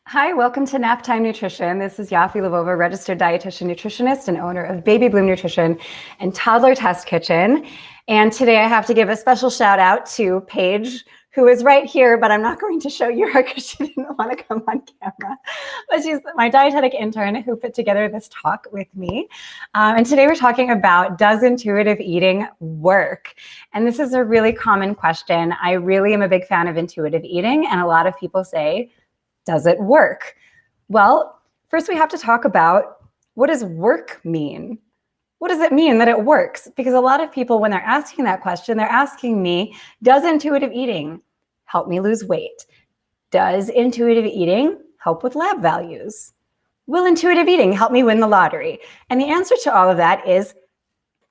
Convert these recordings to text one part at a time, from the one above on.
Hi, welcome to Nap Time Nutrition. This is Yaffi Lvova, registered dietitian, nutritionist, and owner of Baby Bloom Nutrition and Toddler Test Kitchen. And today I have to give a special shout out to Paige, who is right here, but I'm not going to show you her because she didn't want to come on camera. But she's my dietetic intern who put together this talk with me. And today we're talking about, does intuitive eating work? And this is a really common question. I really am a big fan of intuitive eating, and a lot of people say, does it work? Well, first we have to talk about, what does work mean? What does it mean that it works? Because a lot of people, when they're asking that question, they're asking me, does intuitive eating help me lose weight? Does intuitive eating help with lab values? Will intuitive eating help me win the lottery? And the answer to all of that is,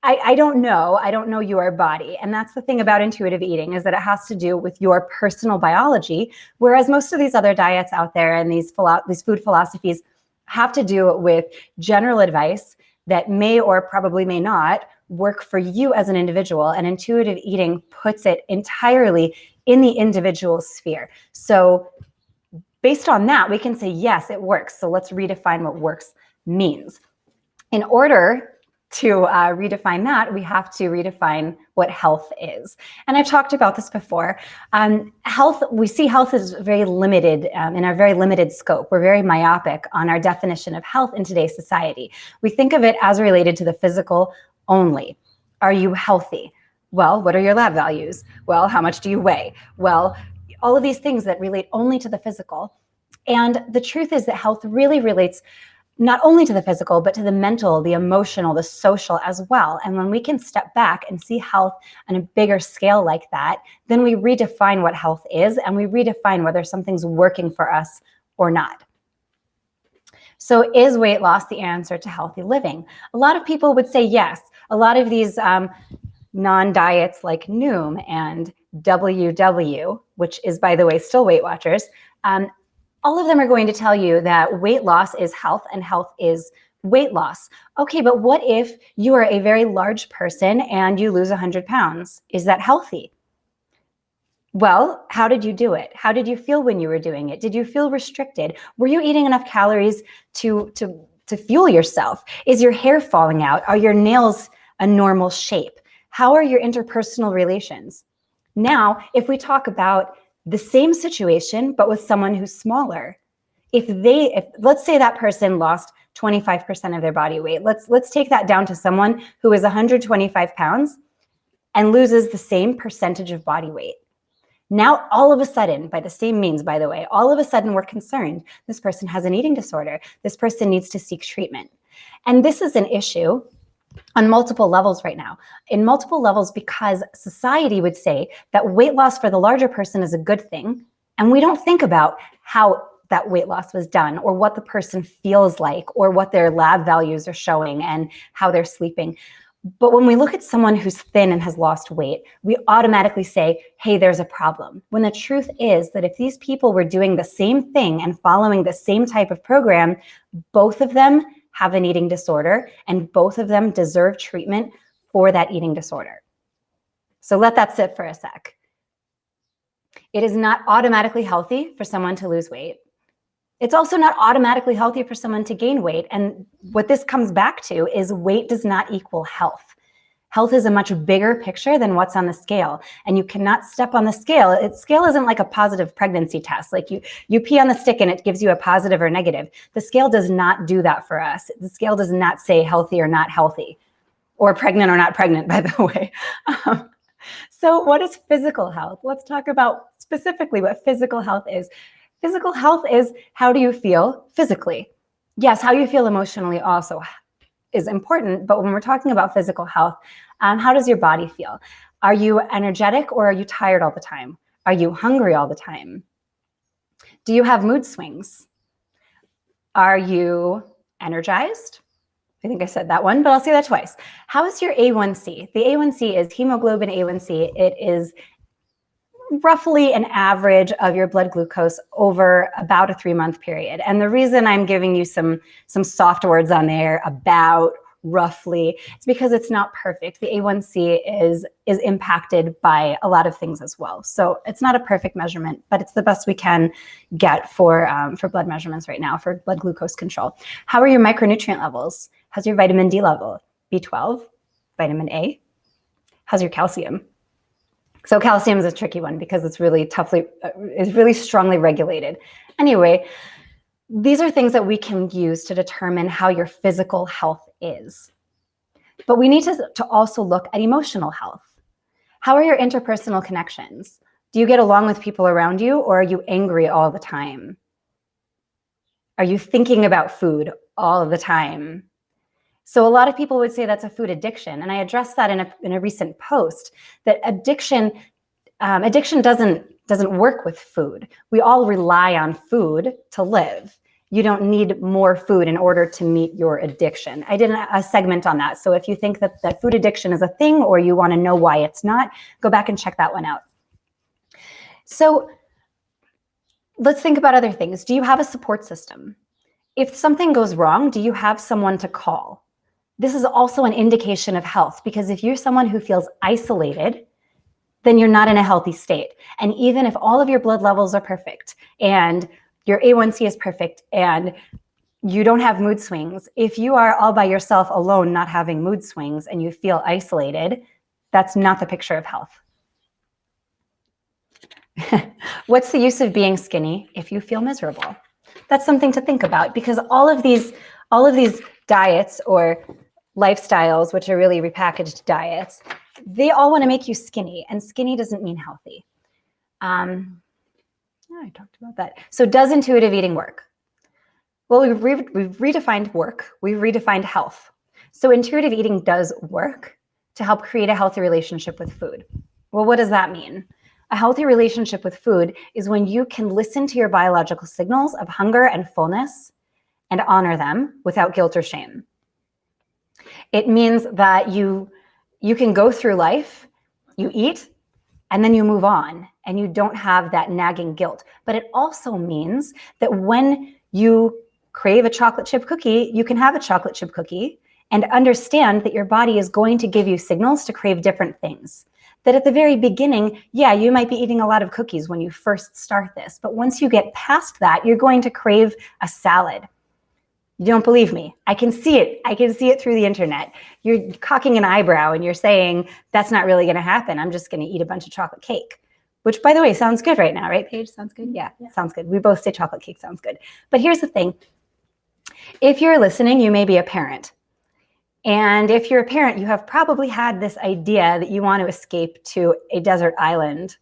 I don't know. I don't know your body. And that's the thing about intuitive eating, is that it has to do with your personal biology, whereas most of these other diets out there and these food philosophies have to do with general advice that may or probably may not work for you as an individual. And intuitive eating puts it entirely in the individual sphere. So based on that, we can say, yes, it works. So let's redefine what works means. In order to redefine that, we have to redefine what health is. And I've talked about this before. Health, we see health as very limited in our very limited scope. We're very myopic on our definition of health in today's society. We think of it as related to the physical only. Are you healthy? Well, what are your lab values? Well, how much do you weigh? Well, all of these things that relate only to the physical. And the truth is that health really relates not only to the physical, but to the mental, the emotional, the social as well. And when we can step back and see health on a bigger scale like that, then we redefine what health is, and we redefine whether something's working for us or not. So is weight loss the answer to healthy living? A lot of people would say yes. A lot of these non-diets like Noom and WW, which is, by the way, still Weight Watchers, all of them are going to tell you that weight loss is health and health is weight loss. Okay, but what if you are a very large person and you lose 100 pounds? Is that healthy? Well, how did you do it? How did you feel when you were doing it? Did you feel restricted? Were you eating enough calories to fuel yourself? Is your hair falling out? Are your nails a normal shape? How are your interpersonal relations? Now, if we talk about the same situation, but with someone who's smaller. If let's say that person lost 25% of their body weight, let's take that down to someone who is 125 pounds and loses the same percentage of body weight. Now, all of a sudden, by the same means, by the way, all of a sudden we're concerned. This person has an eating disorder. This person needs to seek treatment. And this is an issue on multiple levels right now. In multiple levels, because society would say that weight loss for the larger person is a good thing, and we don't think about how that weight loss was done, or what the person feels like, or what their lab values are showing, and how they're sleeping. But when we look at someone who's thin and has lost weight, we automatically say, hey, there's a problem. When the truth is that if these people were doing the same thing and following the same type of program, both of them have an eating disorder, and both of them deserve treatment for that eating disorder. So let that sit for a sec. It is not automatically healthy for someone to lose weight. It's also not automatically healthy for someone to gain weight. And what this comes back to is weight does not equal health. Health is a much bigger picture than what's on the scale. And you cannot step on the scale. Scale isn't like a positive pregnancy test. Like you pee on the stick and it gives you a positive or negative. The scale does not do that for us. The scale does not say healthy or not healthy, or pregnant or not pregnant, by the way. So what is physical health? Let's talk about specifically what physical health is. Physical health is, how do you feel physically? Yes, how you feel emotionally also is important, but when we're talking about physical health, how does your body feel? Are you energetic, or are you tired all the time? Are you hungry all the time? Do you have mood swings? Are you energized? I think I said that one, but I'll say that twice. How is your A1C? The A1C is hemoglobin A1C. It is roughly an average of your blood glucose over about a 3-month period. And the reason I'm giving you some soft words on there, about, roughly. It's because it's not perfect. The A1C is impacted by a lot of things as well. So it's not a perfect measurement, but it's the best we can get for blood measurements right now, for blood glucose control. How are your micronutrient levels? How's your vitamin D level? B12, vitamin A? How's your calcium? So calcium is a tricky one because it's really really strongly regulated. Anyway, these are things that we can use to determine how your physical health is. But we need to also look at emotional health. How are your interpersonal connections? Do you get along with people around you, or are you angry all the time? Are you thinking about food all of the time? So a lot of people would say that's a food addiction. And I addressed that in a recent post, that addiction doesn't work with food. We all rely on food to live. You don't need more food in order to meet your addiction. I did a segment on that. So if you think that food addiction is a thing, or you want to know why it's not, go back and check that one out. So let's think about other things. Do you have a support system? If something goes wrong, do you have someone to call? This is also an indication of health, because if you're someone who feels isolated, then you're not in a healthy state. And even if all of your blood levels are perfect and your A1C is perfect and you don't have mood swings, if you are all by yourself alone, not having mood swings, and you feel isolated, that's not the picture of health. What's the use of being skinny if you feel miserable? That's something to think about, because all of these diets or lifestyles, which are really repackaged diets, they all want to make you skinny, and skinny doesn't mean healthy. I talked about that. So does intuitive eating work? Well, we've redefined work. We've redefined health. So intuitive eating does work to help create a healthy relationship with food. Well, what does that mean? A healthy relationship with food is when you can listen to your biological signals of hunger and fullness and honor them without guilt or shame. It means that you can go through life, you eat, and then you move on, and you don't have that nagging guilt. But it also means that when you crave a chocolate chip cookie, you can have a chocolate chip cookie and understand that your body is going to give you signals to crave different things. That at the very beginning, yeah, you might be eating a lot of cookies when you first start this, but once you get past that, you're going to crave a salad. You don't believe me? I can see it. I can see it through the internet. You're cocking an eyebrow and you're saying, that's not really going to happen. I'm just going to eat a bunch of chocolate cake, which, by the way, sounds good right now, right, Paige? Sounds good? Yeah, sounds good. We both say chocolate cake sounds good. But here's the thing. If you're listening, you may be a parent. And if you're a parent, you have probably had this idea that you want to escape to a desert island.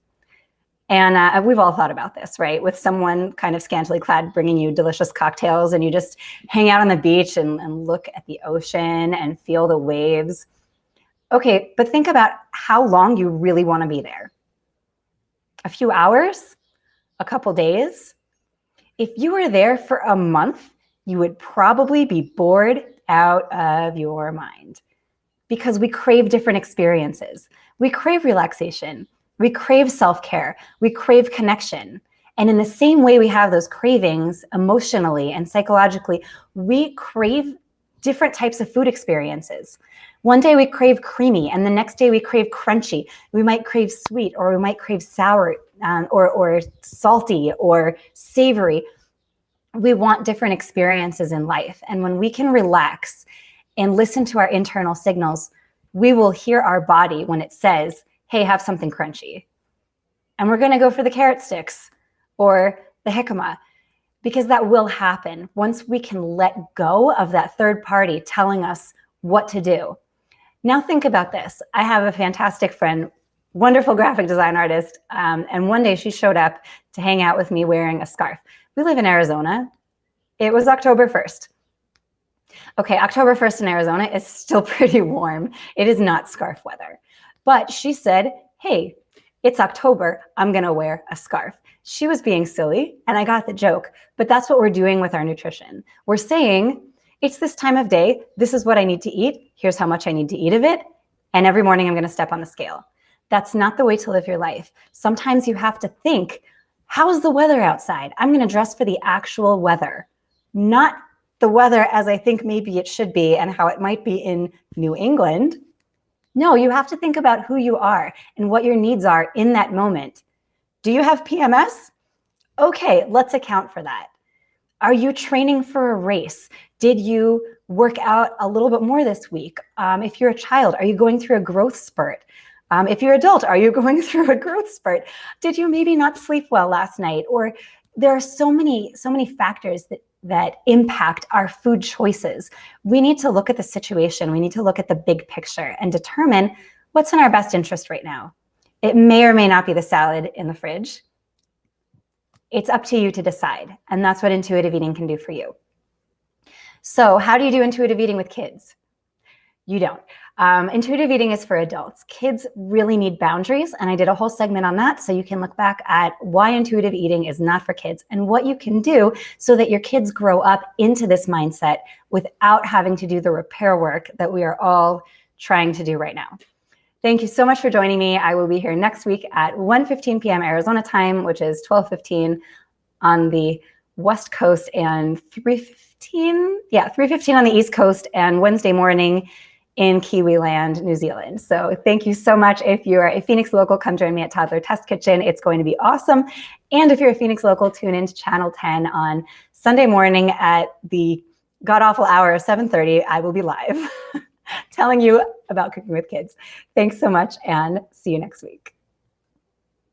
And we've all thought about this, right? With someone kind of scantily clad bringing you delicious cocktails, and you just hang out on the beach and look at the ocean and feel the waves. Okay, but think about how long you really want to be there. A few hours? A couple days? If you were there for a month, you would probably be bored out of your mind, because we crave different experiences. We crave relaxation. We crave self-care. We crave connection. And in the same way we have those cravings emotionally and psychologically, we crave different types of food experiences. One day we crave creamy, and the next day we crave crunchy. We might crave sweet, or we might crave sour, or salty, or savory. We want different experiences in life. And when we can relax and listen to our internal signals, we will hear our body when it says, hey, have something crunchy. And we're going to go for the carrot sticks or the jicama, because that will happen once we can let go of that third party telling us what to do. Now think about this. I have a fantastic friend, wonderful graphic design artist, and one day she showed up to hang out with me wearing a scarf. We live in Arizona. It was October 1st. Okay, October 1st in Arizona is still pretty warm. It is not scarf weather. But she said, hey, it's October, I'm gonna wear a scarf. She was being silly, and I got the joke, but that's what we're doing with our nutrition. We're saying, it's this time of day, this is what I need to eat, here's how much I need to eat of it, and every morning I'm gonna step on the scale. That's not the way to live your life. Sometimes you have to think, how's the weather outside? I'm gonna dress for the actual weather, not the weather as I think maybe it should be and how it might be in New England. No, you have to think about who you are and what your needs are in that moment. Do you have PMS? Okay, let's account for that. Are you training for a race? Did you work out a little bit more this week? If you're a child, are you going through a growth spurt? If you're an adult, are you going through a growth spurt? Did you maybe not sleep well last night? Or there are so many factors that impact our food choices. We need to look at the situation. We need to look at the big picture and determine what's in our best interest right now. It may or may not be the salad in the fridge. It's up to you to decide. And that's what intuitive eating can do for you. So how do you do intuitive eating with kids? You don't. Intuitive eating is for adults. Kids really need boundaries, and I did a whole segment on that, so you can look back at why intuitive eating is not for kids and what you can do so that your kids grow up into this mindset without having to do the repair work that we are all trying to do right now. Thank you so much for joining me. I will be here next week at 1:15 p.m. Arizona time, which is 12:15 on the West Coast, and 3:15 on the East Coast, and Wednesday morning in Kiwi Land, New Zealand. So thank you so much. If you're a Phoenix local, come join me at Toddler Test Kitchen. It's going to be awesome. And if you're a Phoenix local, tune in to Channel 10 on Sunday morning at the god-awful hour of 7:30. I will be live telling you about cooking with kids. Thanks so much, and see you next week.